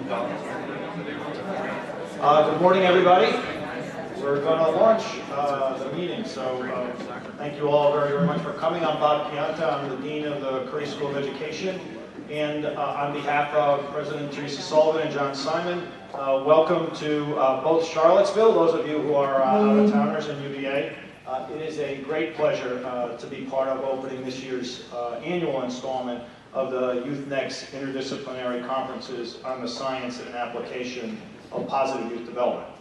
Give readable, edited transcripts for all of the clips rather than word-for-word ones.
Good morning, everybody. We're going to launch the meeting, so thank you all very, very much for coming. I'm Bob Pianta. I'm the Dean of the Curry School of Education, and on behalf of President Teresa Sullivan and John Simon, welcome to both Charlottesville, those of you who are out-of-towners in UVA. It is a great pleasure to be part of opening this year's annual installment of the Youth Next Interdisciplinary Conferences on the Science and Application of Positive Youth Development.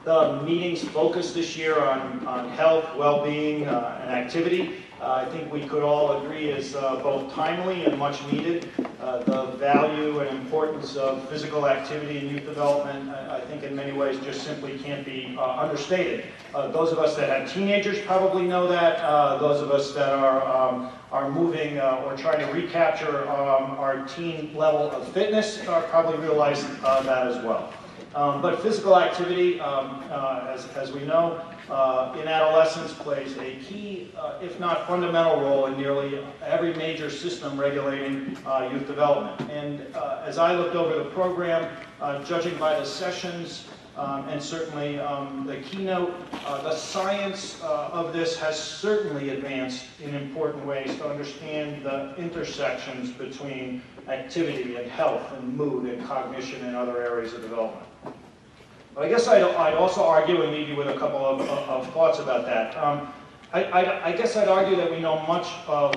The meetings focus this year on health, well-being, and activity. I think we could all agree is both timely and much needed. The value and importance of physical activity in youth development, I think in many ways just simply can't be understated. Those of us that have teenagers probably know that. Those of us that are moving or trying to recapture our teen level of fitness probably realize that as well. But physical activity, as we know, in adolescence plays a key, if not fundamental role in nearly every major system regulating youth development. And as I looked over the program, judging by the sessions and certainly the keynote, the science of this has certainly advanced in important ways to understand the intersections between activity and health and mood and cognition and other areas of development. But I guess I'd also argue, and leave you with a couple of thoughts about that. I guess I'd argue that we know much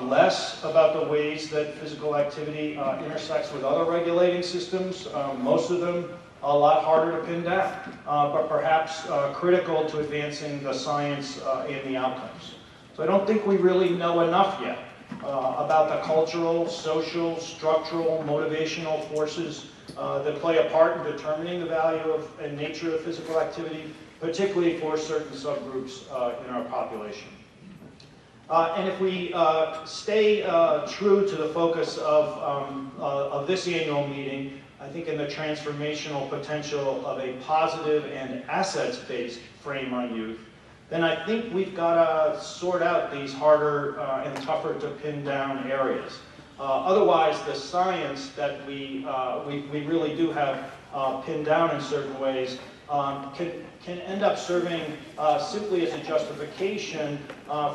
less about the ways that physical activity intersects with other regulating systems, most of them a lot harder to pin down, but perhaps critical to advancing the science and the outcomes. So I don't think we really know enough yet about the cultural, social, structural, motivational forces that play a part in determining the value of and nature of physical activity, particularly for certain subgroups in our population. And if we stay true to the focus of this annual meeting, I think in the transformational potential of a positive and assets-based frame on youth, then I think we've got to sort out these harder and tougher to pin down areas. Otherwise, the science that we really do have pinned down in certain ways can end up serving simply as a justification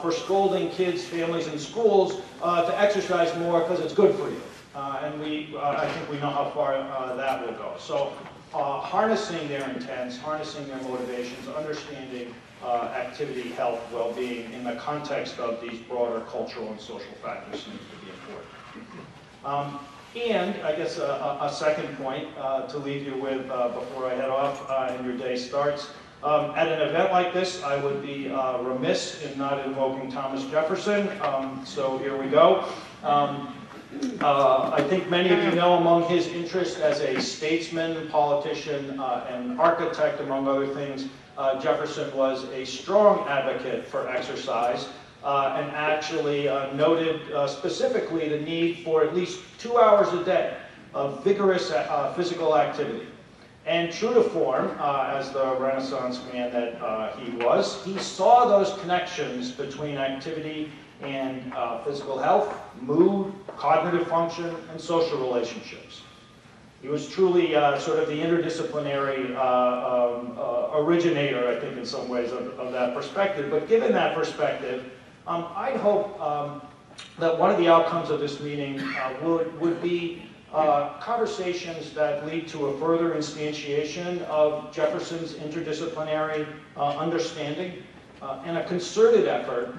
for scolding kids, families, and schools to exercise more because it's good for you. And I think we know how far that will go. So harnessing their intents, harnessing their motivations, understanding activity, health, well-being in the context of these broader cultural and social factors seems to be important. And I guess a second point to leave you with before I head off and your day starts. At an event like this, I would be remiss in not invoking Thomas Jefferson, so here we go. I think many of you know among his interests as a statesman, politician, and architect, among other things, Jefferson was a strong advocate for exercise and actually noted specifically the need for at least 2 hours a day of vigorous physical activity. And true to form, as the Renaissance man that he was, he saw those connections between activity and physical health, mood, cognitive function, and social relationships. He was truly sort of the interdisciplinary originator, I think, in some ways, of that perspective. But given that perspective, I'd hope that one of the outcomes of this meeting would be conversations that lead to a further instantiation of Jefferson's interdisciplinary understanding and a concerted effort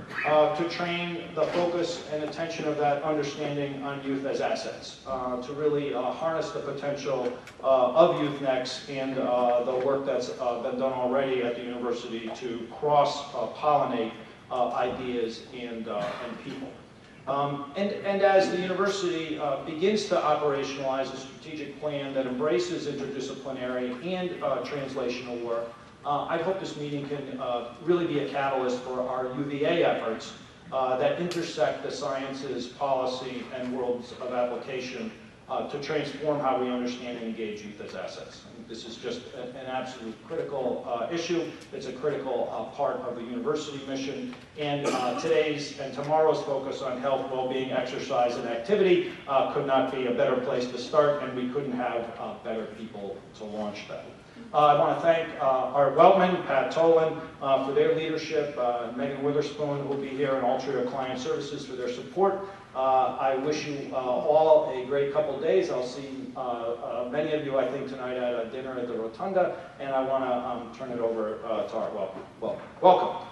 to train the focus and attention of that understanding on youth as assets, to really harness the potential of Youth Next and the work that's been done already at the university to cross-pollinate ideas and people. And as the university begins to operationalize a strategic plan that embraces interdisciplinary and translational work, I hope this meeting can really be a catalyst for our UVA efforts that intersect the sciences, policy, and worlds of application to transform how we understand and engage youth as assets. And this is just an absolute critical issue. It's a critical part of the university mission. And today's and tomorrow's focus on health, well-being, exercise, and activity could not be a better place to start, and we couldn't have better people to launch that. I want to thank Art Weltman, Pat Tolan for their leadership, Megan Witherspoon, who will be here, and Altria Client Services for their support. I wish you all a great couple days. I'll see many of you, I think, tonight at a dinner at the Rotunda, and I want to turn it over to Art Weltman. Welcome.